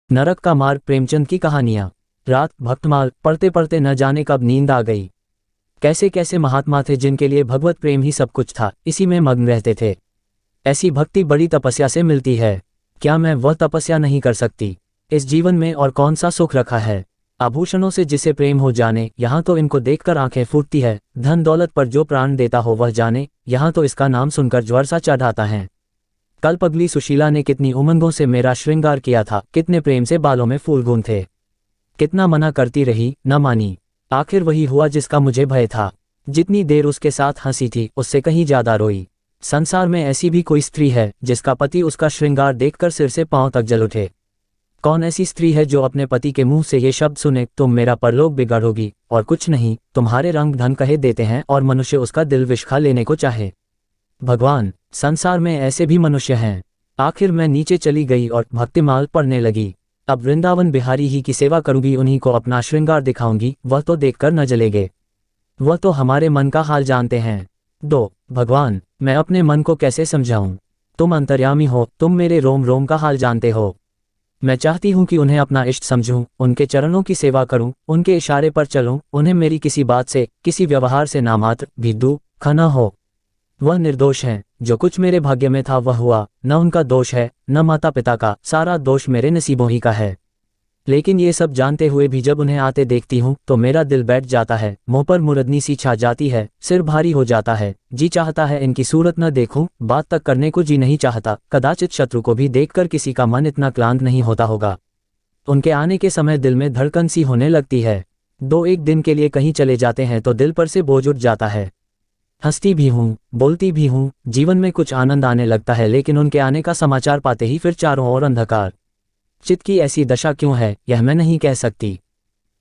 नरक का मार्ग, प्रेमचंद की कहानियां। रात भक्तमाल पढ़ते पढ़ते न जाने कब नींद आ गई। कैसे कैसे महात्मा थे जिनके लिए भगवत प्रेम ही सब कुछ था, इसी में मग्न रहते थे। ऐसी भक्ति बड़ी तपस्या से मिलती है। क्या मैं वह तपस्या नहीं कर सकती? इस जीवन में और कौन सा सुख रखा है? आभूषणों से जिसे प्रेम हो जाने, यहाँ तो इनको देखकर आंखें फूटती है। धन दौलत पर जो प्राण देता हो वह जाने, यहाँ तो इसका नाम सुनकर ज्वर सा चढ़ आता है। कल पगली सुशीला ने कितनी उमंगों से मेरा श्रृंगार किया था, कितने प्रेम से बालों में फूल गूंथे। कितना मना करती रही, न मानी। आखिर वही हुआ जिसका मुझे भय था। जितनी देर उसके साथ हंसी थी, उससे कहीं ज्यादा रोई। संसार में ऐसी भी कोई स्त्री है जिसका पति उसका श्रृंगार देखकर सिर से पांव तक जल उठे? कौन ऐसी स्त्री है जो अपने पति के मुंह से ये शब्द सुने, तुम मेरा परलोक बिगाड़ोगी, और कुछ नहीं, तुम्हारे रंग धन कहे देते हैं और मनुष्य उसका दिल विष खा लेने को चाहे? भगवान, संसार में ऐसे भी मनुष्य हैं। आखिर मैं नीचे चली गई और भक्तिमाल पढ़ने लगी। अब वृंदावन बिहारी ही की सेवा करूंगी, उन्हीं को अपना श्रृंगार दिखाऊंगी, वह तो देखकर न जलेंगे। वह तो हमारे मन का हाल जानते हैं। भगवान, मैं अपने मन को कैसे समझाऊं? तुम अंतर्यामी हो, तुम मेरे रोम रोम का हाल जानते हो। मैं चाहती हूं कि उन्हें अपना इष्ट समझूं, उनके चरणों की सेवा करूं, उनके इशारे पर चलूं, उन्हें मेरी किसी बात से, किसी व्यवहार से नामात्र भी दुख न हो। वह निर्दोष हैं, जो कुछ मेरे भाग्य में था वह हुआ, न उनका दोष है, न माता पिता का, सारा दोष मेरे नसीबों ही का है। लेकिन ये सब जानते हुए भी जब उन्हें आते देखती हूँ तो मेरा दिल बैठ जाता है, मुंह पर मुरदनी सी छा जाती है, सिर भारी हो जाता है, जी चाहता है इनकी सूरत न देखूं, बात तक करने को जी नहीं चाहता। कदाचित शत्रु को भी देखकर किसी का मन इतना क्लांत नहीं होता होगा। उनके आने के समय दिल में धड़कन सी होने लगती है। एक दिन के लिए कहीं चले जाते हैं तो दिल पर से बोझ उठ जाता है। हंसती भी हूँ, बोलती भी हूँ, जीवन में कुछ आनंद आने लगता है, लेकिन उनके आने का समाचार पाते ही फिर चारों ओर अंधकार। चित्त की ऐसी दशा क्यों है, यह मैं नहीं कह सकती।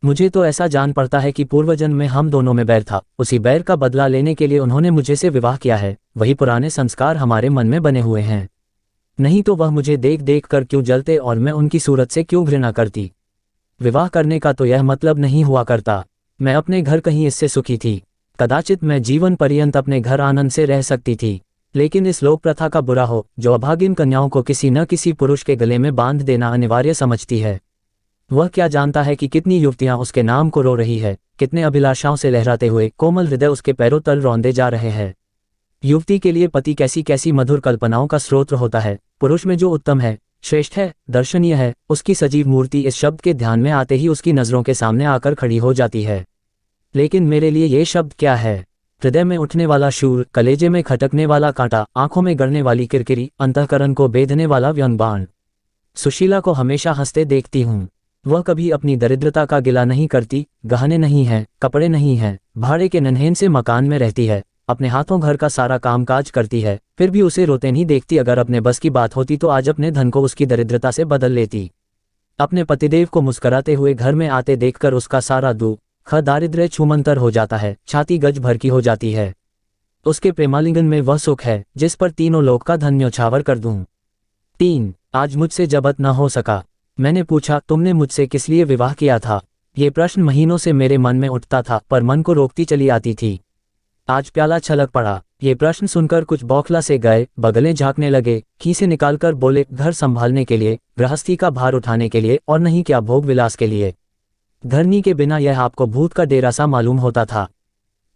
मुझे तो ऐसा जान पड़ता है कि पूर्वजन्म में हम दोनों में बैर था, उसी बैर का बदला लेने के लिए उन्होंने मुझे से विवाह किया है। वही पुराने संस्कार हमारे मन में बने हुए हैं। नहीं तो वह मुझे देख देख कर क्यों जलते और मैं उनकी सूरत से क्यों घृणा करती? विवाह करने का तो यह मतलब नहीं हुआ करता। मैं अपने घर कहीं इससे सुखी थी। कदाचित मैं जीवन पर्यंत अपने घर आनंद से रह सकती थी। लेकिन इस लोक प्रथा का बुरा हो, जो अभागिन कन्याओं को किसी न किसी पुरुष के गले में बांध देना अनिवार्य समझती है। वह क्या जानता है कि कितनी युवतियां उसके नाम को रो रही है, कितने अभिलाषाओं से लहराते हुए कोमल हृदय उसके पैरों तल रौंदे जा रहे हैं। युवती के लिए पति कैसी कैसी मधुर कल्पनाओं का स्रोत होता है। पुरुष में जो उत्तम है, श्रेष्ठ है, दर्शनीय है, उसकी सजीव मूर्ति इस शब्द के ध्यान में आते ही उसकी नजरों के सामने आकर खड़ी हो जाती है। लेकिन मेरे लिए ये शब्द क्या है? हृदय में उठने वाला शूल, कलेजे में खटकने वाला कांटा, आंखों में गड़ने वाली किरकिरी, अंतःकरण को बेधने वाला व्यंग बाण। सुशीला को हमेशा हंसते देखती हूँ। वह कभी अपनी दरिद्रता का गिला नहीं करती। गहने नहीं हैं, कपड़े नहीं हैं, भाड़े के नन्हें से मकान में रहती है, अपने हाथों घर का सारा काम काज करती है, फिर भी उसे रोते नहीं देखती। अगर अपने बस की बात होती तो आज अपने धन को उसकी दरिद्रता से बदल लेती। अपने पतिदेव को मुस्कुराते हुए घर में आते देखकर उसका सारा दुख दारिद्र्य छूमंतर हो जाता है, छाती गज भर की हो जाती है। उसके प्रेमालिंगन में वह सुख है जिस पर तीनों लोक का धन न्यौछावर कर दूं। 3 आज मुझसे जबत न हो सका। मैंने पूछा, तुमने मुझसे किस लिए विवाह किया था? ये प्रश्न महीनों से मेरे मन में उठता था, पर मन को रोकती चली आती थी। आज प्याला छलक पड़ा। ये प्रश्न सुनकर कुछ बौखला से गए, बगलें झांकने लगे, खीसे निकालकर बोले, घर संभालने के लिए, गृहस्थी का भार उठाने के लिए, और नहीं क्या भोग विलास के लिए। धरनी के बिना यह आपको भूत का डेरा सा मालूम होता था।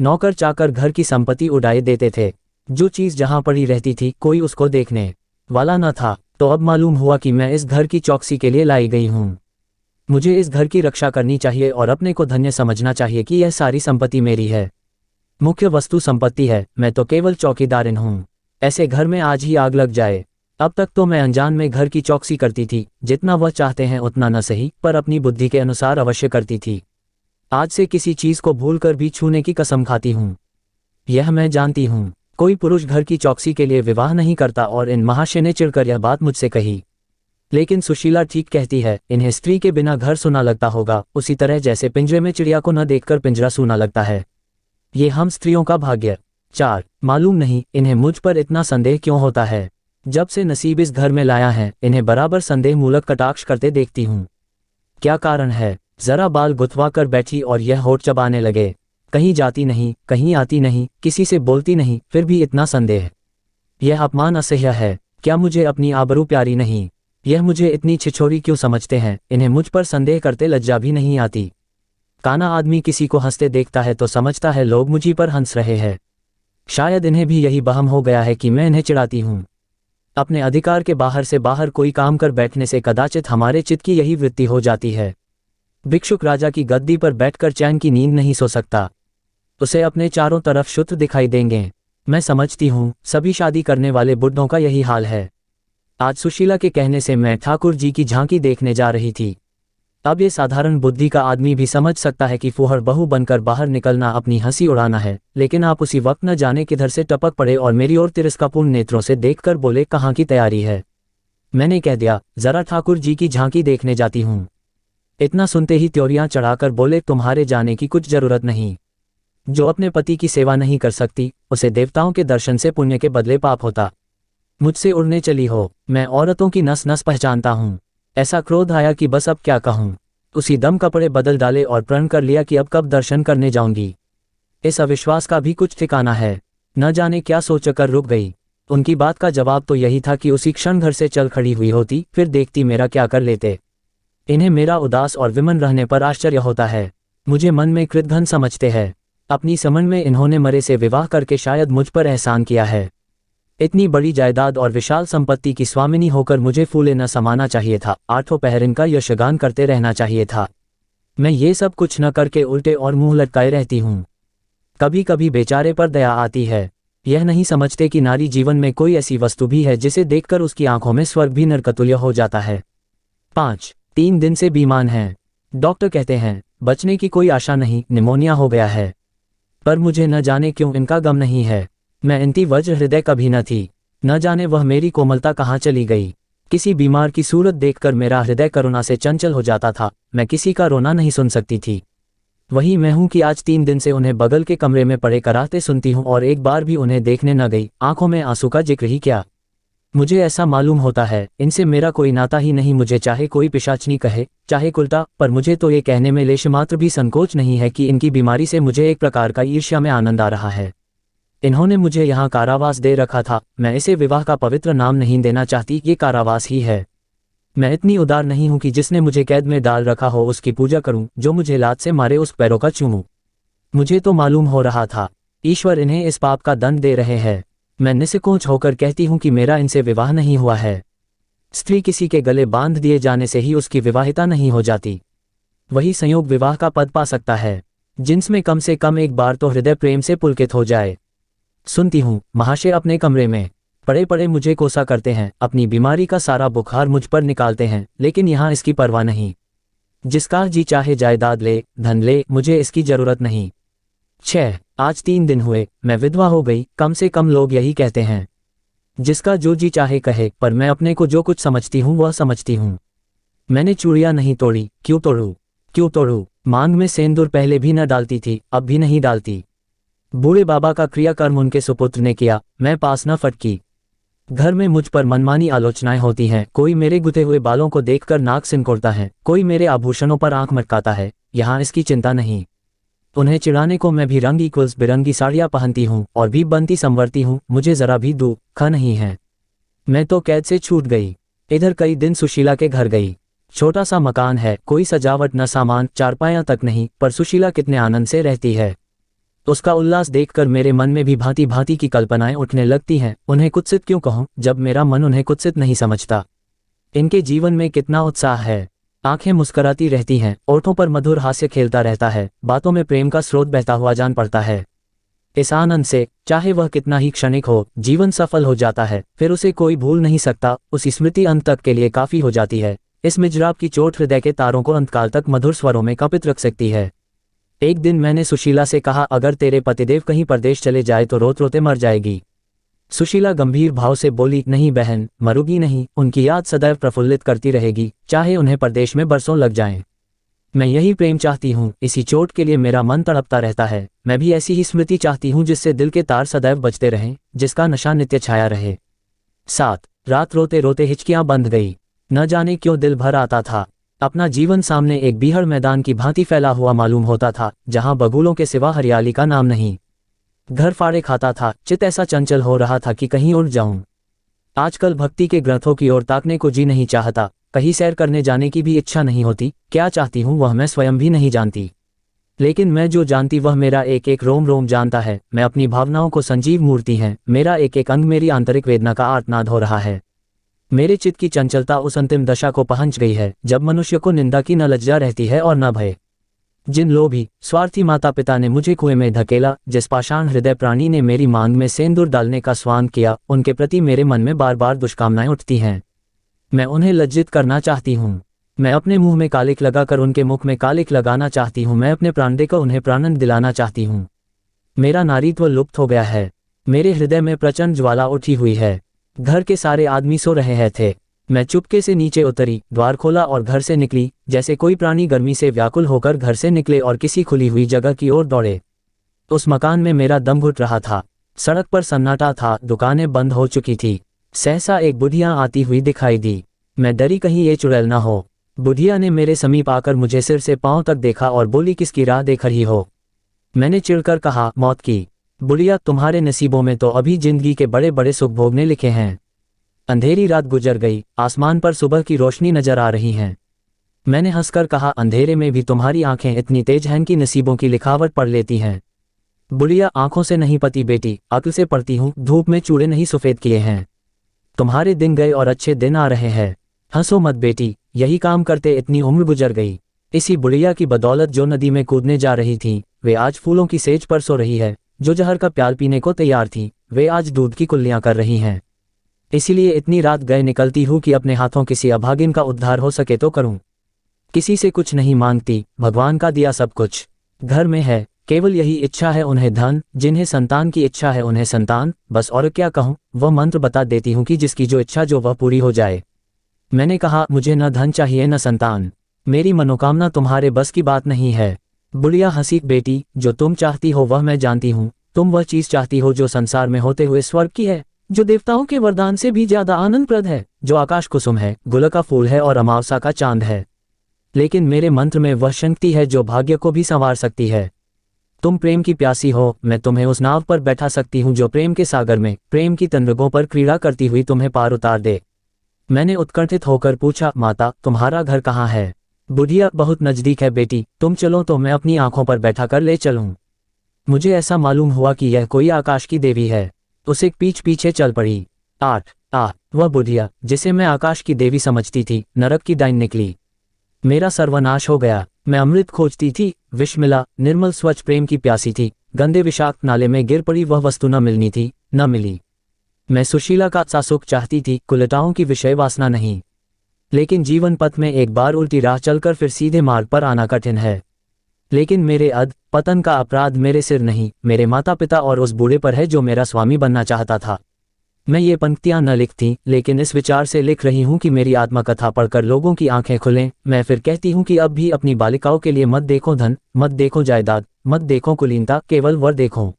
नौकर चाकर घर की संपत्ति उड़ाए देते थे। जो चीज जहां पड़ी रहती थी कोई उसको देखने वाला न था। तो अब मालूम हुआ कि मैं इस घर की चौकसी के लिए लाई गई हूँ। मुझे इस घर की रक्षा करनी चाहिए और अपने को धन्य समझना चाहिए कि यह सारी संपत्ति मेरी है। मुख्य वस्तु संपत्ति है, मैं तो केवल चौकीदारिन हूँ। ऐसे घर में आज ही आग लग जाए। अब तक तो मैं अनजान में घर की चौकसी करती थी, जितना वह चाहते हैं उतना न सही, पर अपनी बुद्धि के अनुसार अवश्य करती थी। आज से किसी चीज को भूलकर भी छूने की कसम खाती हूँ। यह मैं जानती हूँ, कोई पुरुष घर की चौकसी के लिए विवाह नहीं करता, और इन महाशय ने चिढ़कर यह बात मुझसे कही। लेकिन सुशीला ठीक कहती है, इन्हें स्त्री के बिना घर सुना लगता होगा, उसी तरह जैसे पिंजरे में चिड़िया को न देखकर पिंजरा सूना लगता है। ये हम स्त्रियों का भाग्य। 4 मालूम नहीं इन्हें मुझ पर इतना संदेह क्यों होता है। जब से नसीब इस घर में लाया है, इन्हें बराबर संदेह मूलक कटाक्ष करते देखती हूँ। क्या कारण है? जरा बाल गुथवा कर बैठी और यह होठ चबाने लगे। कहीं जाती नहीं, कहीं आती नहीं, किसी से बोलती नहीं, फिर भी इतना संदेह। यह अपमान असह्य है। क्या मुझे अपनी आबरू प्यारी नहीं? यह मुझे इतनी छिछोरी क्यों समझते हैं, इन्हें मुझ पर संदेह करते लज्जा भी नहीं आती। काना आदमी किसी को हंसते देखता है तो समझता है लोग मुझी पर हंस रहे हैं। शायद इन्हें भी यही वहम हो गया है कि मैं इन्हें चिढ़ाती हूँ। अपने अधिकार के बाहर से बाहर कोई काम कर बैठने से कदाचित हमारे चित्त की यही वृत्ति हो जाती है। भिक्षुक राजा की गद्दी पर बैठकर चैन की नींद नहीं सो सकता। उसे अपने चारों तरफ शूद्र दिखाई देंगे। मैं समझती हूँ सभी शादी करने वाले बुढ़ों का यही हाल है। आज सुशीला के कहने से मैं ठाकुर जी की झांकी देखने जा रही थी। अब ये साधारण बुद्धि का आदमी भी समझ सकता है कि फूहड़ बहू बनकर बाहर निकलना अपनी हंसी उड़ाना है, लेकिन आप उसी वक्त न जाने किधर से टपक पड़े और मेरी ओर तिरस्कारपूर्ण नेत्रों से देखकर बोले, कहाँ की तैयारी है। मैंने कह दिया, जरा ठाकुर जी की झांकी देखने जाती हूँ। इतना सुनते ही त्योरियां चढ़ाकर बोले, तुम्हारे जाने की कुछ जरूरत नहीं। जो अपने पति की सेवा नहीं कर सकती उसे देवताओं के दर्शन से पुण्य के बदले पाप होता। मुझसे उड़ने चली हो। मैं औरतों की नस नस पहचानता हूँ। ऐसा क्रोध आया कि बस अब क्या कहूँ। उसी दम कपड़े बदल डाले और प्रण कर लिया कि अब कब दर्शन करने जाऊंगी। इस अविश्वास का भी कुछ ठिकाना है। न जाने क्या सोचकर रुक गई। उनकी बात का जवाब तो यही था कि उसी क्षण घर से चल खड़ी हुई होती, फिर देखती मेरा क्या कर लेते। इन्हें मेरा उदास और विमन रहने पर आश्चर्य होता है। मुझे मन में कृतघ्न समझते हैं। अपनी समझ में इन्होंने मरे से विवाह करके शायद मुझ पर एहसान किया है। इतनी बड़ी जायदाद और विशाल संपत्ति की स्वामिनी होकर मुझे फूले न समाना चाहिए था। आठों पहर इनका यशगान करते रहना चाहिए था। मैं ये सब कुछ न करके उल्टे और मुंह लटकाए रहती हूँ। कभी कभी बेचारे पर दया आती है। यह नहीं समझते कि नारी जीवन में कोई ऐसी वस्तु भी है जिसे देखकर उसकी आंखों में स्वर्ग भी नरकतुल्य हो जाता है। 3 दिन से बीमार हैं। डॉक्टर कहते हैं बचने की कोई आशा नहीं, निमोनिया हो गया है। पर मुझे न जाने क्यों इनका गम नहीं है। मैं इनती वज्र हृदय कभी न थी। न जाने वह मेरी कोमलता कहाँ चली गई। किसी बीमार की सूरत देखकर मेरा हृदय करुणा से चंचल हो जाता था। मैं किसी का रोना नहीं सुन सकती थी। वही मैं हूं कि आज 3 दिन से उन्हें बगल के कमरे में पड़े कराहते सुनती हूं और एक बार भी उन्हें देखने न गई। आंखों में आंसू का जिक्र ही क्या। मुझे ऐसा मालूम होता है इनसे मेरा कोई नाता ही नहीं। मुझे चाहे कोई पिशाचनी कहे, चाहे कुलटा, पर मुझे तो ये कहने में लेशमात्र भी संकोच नहीं है कि इनकी बीमारी से मुझे एक प्रकार का ईर्ष्या में आनंद आ रहा है। इन्होंने मुझे यहाँ कारावास दे रखा था। मैं इसे विवाह का पवित्र नाम नहीं देना चाहती, ये कारावास ही है। मैं इतनी उदार नहीं हूं कि जिसने मुझे कैद में डाल रखा हो उसकी पूजा करूं, जो मुझे लात से मारे उस पैरों का चूमूं। मुझे तो मालूम हो रहा था ईश्वर इन्हें इस पाप का दंड दे रहे हैं। मैं निसंकोच होकर कहती हूं कि मेरा इनसे विवाह नहीं हुआ है। स्त्री किसी के गले बांध दिए जाने से ही उसकी विवाहिता नहीं हो जाती। वही संयोग विवाह का पद पा सकता है, जिनमें कम से कम एक बार तो हृदय प्रेम से पुलकित हो जाए। सुनती हूँ महाशय अपने कमरे में पड़े पड़े मुझे कोसा करते हैं, अपनी बीमारी का सारा बुखार मुझ पर निकालते हैं, लेकिन यहाँ इसकी परवाह नहीं। जिसका जी चाहे जायदाद ले, धन ले, मुझे इसकी जरूरत नहीं। 6 आज 3 दिन हुए मैं विधवा हो गई। कम से कम लोग यही कहते हैं। जिसका जो जी चाहे कहे, पर मैं अपने को जो कुछ समझती हूँ वह समझती हूँ। मैंने चूड़ियाँ नहीं तोड़ी। क्यों तोड़ू? क्यों तोड़ू? मांग में सेंदूर पहले भी न डालती थी, अब भी नहीं डालती। बूढ़े बाबा का क्रियाकर्म उनके सुपुत्र ने किया, मैं पास न फटकी। घर में मुझ पर मनमानी आलोचनाएं होती हैं। कोई मेरे गुथे हुए बालों को देखकर नाक सिनकोड़ता है, कोई मेरे आभूषणों पर आंख मटकाता है। यहाँ इसकी चिंता नहीं। उन्हें चिढ़ाने को मैं भी रंगी कुल्स बिरंगी साड़ियाँ पहनती हूँ और भी बनती संवरती हूँ। मुझे जरा भी दुख नहीं है। मैं तो कैद से छूट गई। इधर कई दिन सुशीला के घर गई। छोटा सा मकान है, कोई सजावट न, सामान, चारपायां तक नहीं, पर सुशीला कितने आनंद से रहती है। उसका उल्लास देखकर मेरे मन में भी भांति भांति की कल्पनाएं उठने लगती हैं। उन्हें कुत्सित क्यों कहूं, जब मेरा मन उन्हें कुत्सित नहीं समझता। इनके जीवन में कितना उत्साह है। आंखें मुस्कुराती रहती हैं, ओठों पर मधुर हास्य खेलता रहता है, बातों में प्रेम का स्रोत बहता हुआ जान पड़ता है। इस आनंद से, चाहे वह कितना ही क्षणिक हो, जीवन सफल हो जाता है। फिर उसे कोई भूल नहीं सकता। उसी स्मृति अंत तक के लिए काफी हो जाती है। इस मिजराब की चोट हृदय के तारों को अंतकाल तक मधुर स्वरों में कपित रख सकती है। एक दिन मैंने सुशीला से कहा, अगर तेरे पतिदेव कहीं परदेश चले जाए तो रोते रोते मर जाएगी। सुशीला गंभीर भाव से बोली, नहीं बहन, मरूगी नहीं। उनकी याद सदैव प्रफुल्लित करती रहेगी, चाहे उन्हें परदेश में बरसों लग जाएं। मैं यही प्रेम चाहती हूँ। इसी चोट के लिए मेरा मन तड़पता रहता है। मैं भी ऐसी ही स्मृति चाहती हूँ जिससे दिल के तार सदैव बजते रहें, जिसका नशा नित्य छाया रहे। 7 रात रोते रोते हिचकियां बंध गई। न जाने क्यों दिल भर आता था। अपना जीवन सामने एक बीहड़ मैदान की भांति फैला हुआ मालूम होता था, जहां बगुलों के सिवा हरियाली का नाम नहीं। घर फाड़े खाता था। चित ऐसा चंचल हो रहा था कि कहीं उड़ जाऊं। आजकल भक्ति के ग्रंथों की ओर ताकने को जी नहीं चाहता, कहीं सैर करने जाने की भी इच्छा नहीं होती। क्या चाहती हूँ वह मैं स्वयं भी नहीं जानती, लेकिन मैं जो जानती वह मेरा एक एक रोम रोम जानता है। मैं अपनी भावनाओं को संजीव मूर्ति हैं, मेरा एक एक अंग मेरी आंतरिक वेदना का आर्तनाद हो रहा है। मेरे चित्त की चंचलता उस अंतिम दशा को पहुंच गई है जब मनुष्य को निंदा की न लज्जा रहती है और न भय। जिन लोभी स्वार्थी माता पिता ने मुझे कुएं में धकेला, जिस पाषाण हृदय प्राणी ने मेरी मांग में सेंदूर डालने का स्वांग किया, उनके प्रति मेरे मन में बार बार दुष्कामनाएं उठती हैं। मैं उन्हें लज्जित करना चाहती हूँ। मैं अपने मुंह में कालिक लगाकर उनके मुख में कालिक लगाना चाहती हूँ। मैं अपने प्राण देकर उन्हें प्राणन दिलाना चाहती हूँ। मेरा नारीत्व लुप्त हो गया है। मेरे हृदय में प्रचंड ज्वाला उठी हुई है। घर के सारे आदमी सो रहे थे। मैं चुपके से नीचे उतरी, द्वार खोला और घर से निकली, जैसे कोई प्राणी गर्मी से व्याकुल होकर घर से निकले और किसी खुली हुई जगह की ओर दौड़े। उस मकान में मेरा दम घुट रहा था। सड़क पर सन्नाटा था, दुकानें बंद हो चुकी थी। सहसा एक बुढ़िया आती हुई दिखाई दी। मैं डरी कहीं ये चुड़ैल ना हो। बुढ़िया ने मेरे समीप आकर मुझे सिर से पांव तक देखा और बोली, किसकी राह देख रही हो? मैंने चिढ़कर कहा, मौत की। बुढ़िया, तुम्हारे नसीबों में तो अभी जिंदगी के बड़े बड़े सुख भोगने लिखे हैं। अंधेरी रात गुजर गई, आसमान पर सुबह की रोशनी नजर आ रही हैं। मैंने हंसकर कहा, अंधेरे में भी तुम्हारी आंखें इतनी तेज हैं कि नसीबों की लिखावट पढ़ लेती हैं। बुढ़िया, आंखों से नहीं पती बेटी, अक्ल से पढ़ती हूँ। धूप में चूड़े नहीं सफेद किए हैं। तुम्हारे दिन गए और अच्छे दिन आ रहे हैं। हंसो मत बेटी, यही काम करते इतनी उम्र गुजर गई। इसी बुढ़िया की बदौलत जो नदी में कूदने जा रही थी, वे आज फूलों की सेज पर सो रही है। जो जहर का प्याल पीने को तैयार थी, वे आज दूध की कुल्लियां कर रही हैं। इसीलिए इतनी रात गए निकलती हूँ कि अपने हाथों किसी अभागिन का उद्धार हो सके तो करूं। किसी से कुछ नहीं मांगती, भगवान का दिया सब कुछ घर में है। केवल यही इच्छा है उन्हें धन, जिन्हें संतान की इच्छा है उन्हें संतान, बस। और क्या कहूँ? वह मंत्र बता देती हूँ कि जिसकी जो इच्छा जो वह पूरी हो जाए। मैंने कहा, मुझे न धन चाहिए न संतान। मेरी मनोकामना तुम्हारे बस की बात नहीं है। बुढ़िया हंसी, बेटी, जो तुम चाहती हो वह मैं जानती हूँ। तुम वह चीज चाहती हो जो संसार में होते हुए स्वर्ग की है, जो देवताओं के वरदान से भी ज्यादा आनंदप्रद है, जो आकाश कुसुम है, गुल का फूल है और अमावस्या का चांद है। लेकिन मेरे मंत्र में वह शक्ति है जो भाग्य को भी संवार सकती है। तुम प्रेम की प्यासी हो, मैं तुम्हें उस नाव पर बैठा सकती हूँ जो प्रेम के सागर में प्रेम की तंद्रगों पर क्रीड़ा करती हुई तुम्हें पार उतार दे। मैंने उत्कंठित होकर पूछा, माता, तुम्हारा घर कहाँ है? बुढ़िया, बहुत नजदीक है बेटी, तुम चलो तो मैं अपनी आंखों पर बैठा कर ले चलूं। मुझे ऐसा मालूम हुआ कि यह कोई आकाश की देवी है। उसे पीछे चल पड़ी। 8 वह बुढ़िया, जिसे मैं आकाश की देवी समझती थी, नरक की डाइन निकली। मेरा सर्वनाश हो गया। मैं अमृत खोजती थी, विष मिला। निर्मल स्वच्छ प्रेम की प्यासी थी, गंदे विषाक्त नाले में गिर पड़ी। वह वस्तु न मिलनी थी, न मिली। मैं सुशीला का सा सुख चाहती थी, कुलताओं की विषय वासना नहीं। लेकिन जीवन पथ में एक बार उल्टी राह चलकर फिर सीधे मार्ग पर आना कठिन है। लेकिन मेरे पतन का अपराध मेरे सिर नहीं, मेरे माता पिता और उस बूढ़े पर है जो मेरा स्वामी बनना चाहता था। मैं ये पंक्तियां न लिखती, लेकिन इस विचार से लिख रही हूँ कि मेरी आत्मकथा पढ़कर लोगों की आंखें खुलें। मैं फिर कहती हूँ कि अब भी अपनी बालिकाओं के लिए मत देखो धन, मत देखो जायदाद, मत देखो कुलीनता, केवल वर देखो।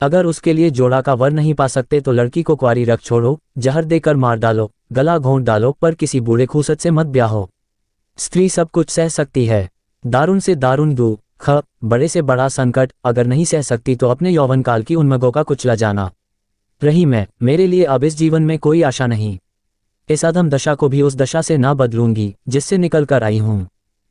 अगर उसके लिए जोड़ा का वर नहीं पा सकते तो लड़की को कुंवारी रख छोड़ो, जहर देकर मार डालो, गला घोंट डालो, पर किसी बूढ़े खूसट से मत ब्याहो। स्त्री सब कुछ सह सकती है, दारुण से दारुण दुख, बड़े से बड़ा संकट। अगर नहीं सह सकती तो अपने यौवन काल की उन्मगों का कुचला जाना। रही मैं, मेरे लिए अब इस जीवन में कोई आशा नहीं। इस अधम दशा को भी उस दशा से ना बदलूंगी जिससे निकल कर आई हूं।